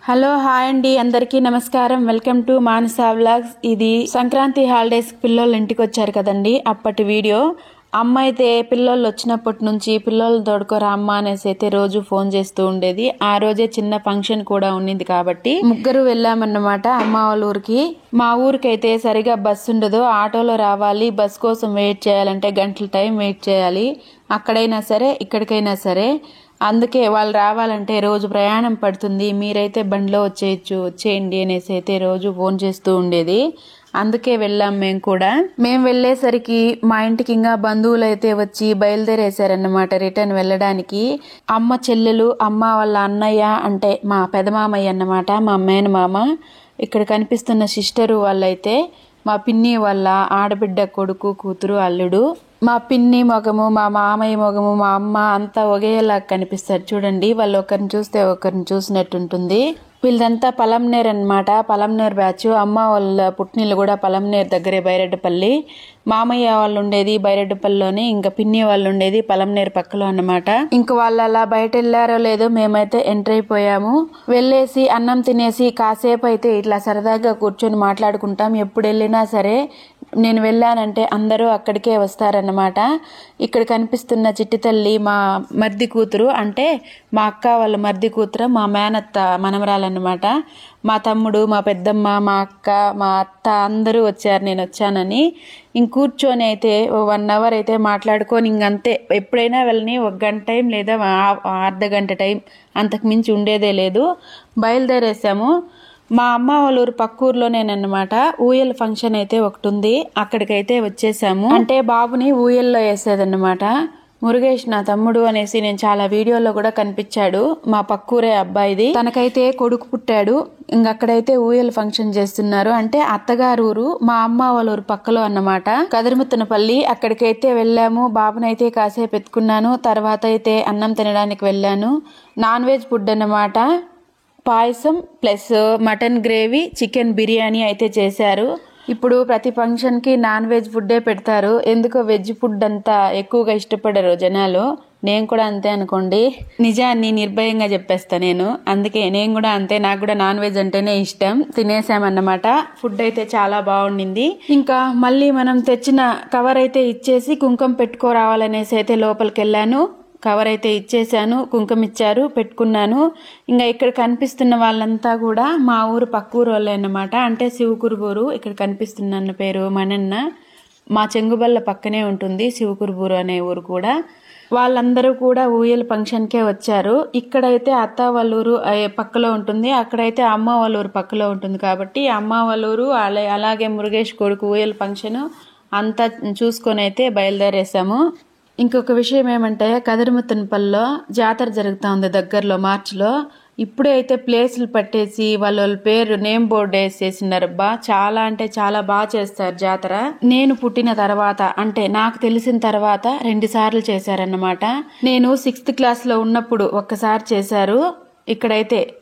Hello hi అండి, అందరికీ నమస్కారం. Welcome to Manasa vlogs. ఇది సంక్రాంతి హాలిడేస్ పిల్లలు ఇంటికి వచ్చారు కదండి, అప్పటి వీడియో. అమ్మ అయితే పిల్లలు వచ్చినప్పటి నుంచి పిల్లలు తోడుకోరా అమ్మ అనేసి అయితే రోజు ఫోన్ చేస్తూ ఉండేది. ఆ రోజే చిన్న ఫంక్షన్ కూడా ఉన్నింది కాబట్టి ముగ్గురు వెళ్ళామన్నమాట అమ్మ వాళ్ళ ఊరికి. మా ఊరికైతే సరిగా బస్సు ఉండదు, ఆటోలో రావాలి. బస్ కోసం వెయిట్ చేయాలంటే గంటల టైం వెయిట్ చేయాలి, అక్కడైనా సరే ఇక్కడికైనా సరే. అందుకే వాళ్ళు రావాలంటే రోజు ప్రయాణం పడుతుంది, మీరైతే బండిలో వచ్చేయండి అనేసి అయితే రోజు ఫోన్ చేస్తూ ఉండేది. అందుకే వెళ్ళాం మేము కూడా. మేము వెళ్ళేసరికి మా ఇంటికి ఇంకా బంధువులు అయితే వచ్చి బయలుదేరేశారన్నమాట రిటర్న్ వెళ్ళడానికి. అమ్మ చెల్లెలు, అమ్మ వాళ్ళ అన్నయ్య అంటే మా పెదమామయ్య అన్నమాట, మా మేనమామ. ఇక్కడ కనిపిస్తున్న సిస్టరు వాళ్ళైతే మా పిన్ని వాళ్ళ ఆడబిడ్డ కొడుకు, కూతురు, అల్లుడు. మా పిన్ని మొగము, మా మామయ్య మొగము, మా అమ్మ అంతా ఒకేలా కనిపిస్తారు చూడండి. వాళ్ళు ఒకరిని చూస్తే ఒకరిని చూసినట్టుంటుంది. వీళ్ళదంతా పలంనేర్ అన్నమాట, పలంనేర్ బ్యాచ్. అమ్మ వాళ్ళ పుట్టినిల్లు కూడా పలంనేర్ దగ్గరే, బైరెడ్డపల్లి. మామయ్య వాళ్ళు ఉండేది బైరెడ్డపల్లిలోనే, ఇంకా పిన్ని వాళ్ళు ఉండేది పలంనేర్ పక్కలో అన్నమాట. ఇంక వాళ్ళు అలా బయట వెళ్ళారో లేదో మేమైతే ఎంటర్ అయిపోయాము. వెళ్ళేసి అన్నం తినేసి కాసేపు అయితే ఇట్లా సరదాగా కూర్చొని మాట్లాడుకుంటాం. ఎప్పుడు వెళ్ళినా సరే నేను వెళ్ళానంటే అందరూ అక్కడికే వస్తారన్నమాట. ఇక్కడ కనిపిస్తున్న చిట్టి తల్లి మా మర్ది కూతురు, అంటే మా అక్క వాళ్ళ మర్ది కూతురు, మా మేనత్త మనమరాలన్నమాట. మా తమ్ముడు, మా పెద్దమ్మ, మా అక్క, మా అత్త అందరూ వచ్చారు నేను వచ్చానని. కూర్చొని అయితే 1 అవర్ అయితే మాట్లాడుకొని ఇంకంతే. ఎప్పుడైనా వెళ్ళని 1 గంట టైం లేదా అర్ధ గంట టైం, అంతకు మించి ఉండేదే లేదు. బయలుదేరేసాము. మా అమ్మ వాళ్ళ ఊరు పక్క ఊర్లోనేనమాట. ఊయల్ ఫంక్షన్ అయితే ఒకటి ఉంది, అక్కడికైతే వచ్చేసాము. అంటే బాబుని ఊయల్లో వేసేదన్నమాట. మురుగేష్ నా తమ్ముడు అనేసి నేను చాలా వీడియోలో కూడా కనిపించాడు. మా పక్కూరే అబ్బాయిది. తనకైతే కొడుకు పుట్టాడు. ఇంకక్కడైతే ఊయల్ ఫంక్షన్ చేస్తున్నారు. అంటే అత్తగారు ఊరు మా అమ్మ వాళ్ళ ఊరు పక్కలో అన్నమాట, కదిరిముత్తనపల్లి. అక్కడికైతే వెళ్ళాము. బాబునైతే కాసేపు ఎత్తుకున్నాను. తర్వాత అయితే అన్నం తినడానికి వెళ్ళాను. నాన్ వెజ్ ఫుడ్ అన్నమాట. పాయసం plus mutton gravy, chicken biryani అయితే చేశారు. ఇప్పుడు ప్రతి ఫంక్షన్కి నాన్ వెజ్ ఫుడ్డే పెడతారు, ఎందుకో వెజ్ ఫుడ్ అంతా ఎక్కువగా ఇష్టపడరు జనాలు. నేను కూడా అంతే అనుకోండి, నిజాన్ని నిర్భయంగా చెప్పేస్తా నేను. అందుకే నేను కూడా అంతే, నాకు కూడా నాన్ వెజ్ అంటేనే ఇష్టం. తినేసామన్నమాట. ఫుడ్ అయితే చాలా బాగుండింది. ఇంకా మళ్ళీ మనం తెచ్చిన కవర్ అయితే ఇచ్చేసి కుంకుమ పెట్టుకోరావాలనేసి అయితే లోపలికి వెళ్ళాను. కవర్ అయితే ఇచ్చేసాను, కుంకుమ ఇచ్చారు, పెట్టుకున్నాను. ఇంకా ఇక్కడ కనిపిస్తున్న వాళ్ళంతా కూడా మా ఊరు పక్క ఊరు వాళ్ళే అన్నమాట. అంటే శివకురుబూరు. ఇక్కడ కనిపిస్తున్న పేరు మనన్న. మా చెంగుబల్ల పక్కనే ఉంటుంది శివకురుబూరు అనే ఊరు కూడా. వాళ్ళందరూ కూడా ఊయల ఫంక్షన్కే వచ్చారు. ఇక్కడైతే అత్త వాళ్ళ ఊరు పక్కలో ఉంటుంది, అక్కడైతే అమ్మ వాళ్ళ ఊరు పక్కలో ఉంటుంది. కాబట్టి అమ్మ వాళ్ళ ఊరు అలాగే మురుగేష్ కొడుకు ఊయల ఫంక్షన్ అంతా చూసుకొని అయితే బయలుదేరేసాము. ఇంకొక విషయం ఏమంటే కదిరిముత్తనపల్లిలో జాతర జరుగుతూ ఉంది దగ్గరలో, మార్చిలో. ఇప్పుడే అయితే ప్లేసులు పట్టేసి వాళ్ళ పేరు నేమ్ బోర్డు వేసేసినారబ్బా. చాలా అంటే చాలా బాగా చేస్తారు జాతర. నేను పుట్టిన తర్వాత అంటే నాకు తెలిసిన తర్వాత 2 సార్లు చేశారన్నమాట. నేను 6th క్లాస్లో ఉన్నప్పుడు ఒక్కసారి చేశారు.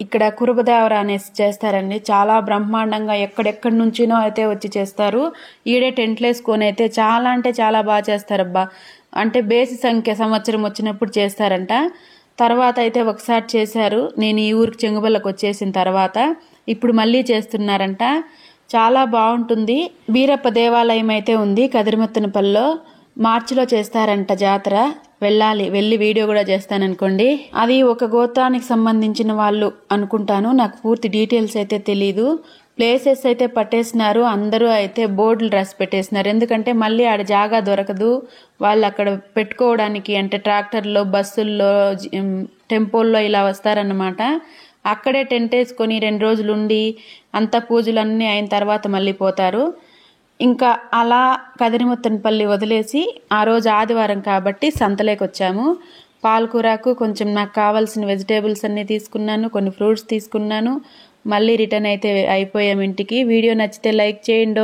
ఇక్కడ కురుబదేవర అనేసి చేస్తారండి, చాలా బ్రహ్మాండంగా. ఎక్కడెక్కడి నుంచినో అయితే వచ్చి చేస్తారు. ఈడే టెంట్లు వేసుకొని అయితే చాలా అంటే చాలా బాగా చేస్తారబ్బా. అంటే బేసి సంఖ్య సంవత్సరం వచ్చినప్పుడు చేస్తారంట. తర్వాత అయితే ఒకసారి చేశారు, నేను ఈ ఊరికి చెంగుబల్లకు వచ్చేసిన తర్వాత. ఇప్పుడు మళ్ళీ చేస్తున్నారంట, చాలా బాగుంటుంది. బీరప్ప దేవాలయం అయితే ఉంది కదిరిముత్తనపల్లిలో. మార్చిలో చేస్తారంట జాతర. వెళ్ళి వీడియో కూడా చేస్తాననుకోండి. అది ఒక గోత్రానికి సంబంధించిన వాళ్ళు అనుకుంటాను, నాకు పూర్తి డీటెయిల్స్ అయితే తెలీదు. ప్లేసెస్ అయితే పట్టేసినారు, అందరూ అయితే బోర్డులు రాసి పెట్టేసినారు. ఎందుకంటే మళ్ళీ ఆడ జాగా దొరకదు వాళ్ళు అక్కడ పెట్టుకోవడానికి. అంటే ట్రాక్టర్లో, బస్సుల్లో, టెంపోల్లో ఇలా వస్తారన్నమాట. అక్కడే టెంట్ వేసుకొని 2 రోజులు ఉండి అంతా పూజలన్నీ అయిన తర్వాత మళ్ళీ పోతారు. ఇంకా అలా కదిరిముత్తనపల్లి వదిలేసి ఆ రోజు ఆదివారం కాబట్టి సంతలోకి వచ్చాము. పాలకూరకు కొంచెం నాకు కావాల్సిన వెజిటేబుల్స్ అన్నీ తీసుకున్నాను, కొన్ని ఫ్రూట్స్ తీసుకున్నాను. మళ్ళీ రిటర్న్ అయితే అయిపోయాం ఇంటికి. వీడియో నచ్చితే లైక్ చేయండి.